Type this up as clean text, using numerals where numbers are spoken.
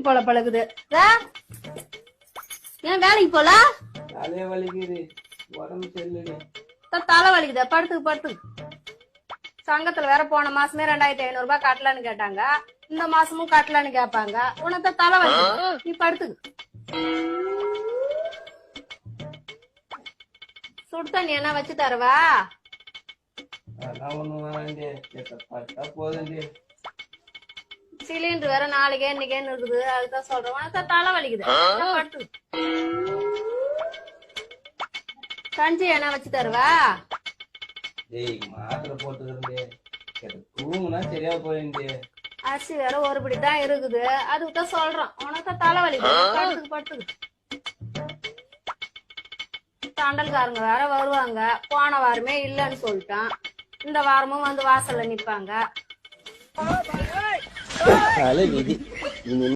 போல பழகுது. ஏன் வேலைக்கு போல? தலையே வலிக்குது, உடம்பு சரியில்லை. தலை வலிக்குது, படுத்துக்கு. சங்கத்துல வேற போன மாசமே 2500 ரூபாய் கட்டலன்னு கேட்டாங்க. இந்த மாசமும் கட்டலன்னு கேட்பாங்க. உனக்கு தலை வலிக்குது, நீ படுத்துக்கு. சுடு தண்ணி என்ன வச்சு தரவா? சிலிண்டர் வேற நாளைக்கே இன்னைக்கேன்னு இருக்குது. அதுதான் சொல்றேன். உனக்கு தலை வலிக்குது, படுத்து. கஞ்சி என்ன வச்சு தருவா? மாத்திரை போட்டுக்கிறே, தூங்குனா சரியா போயிருந்து. அரிசி வேற ஒருபடி தான் இருக்குது. அதுக்குதான் சொல்றோம். உனக்கு தலை வலிக்குது, படுத்துக்கு. தண்டல்காரங்க வேற வருவாங்க. போன வாரமே இல்லன்னு சொல்லிட்டான். இந்த வாரமும் வந்து வாசல்ல நிப்பாங்க.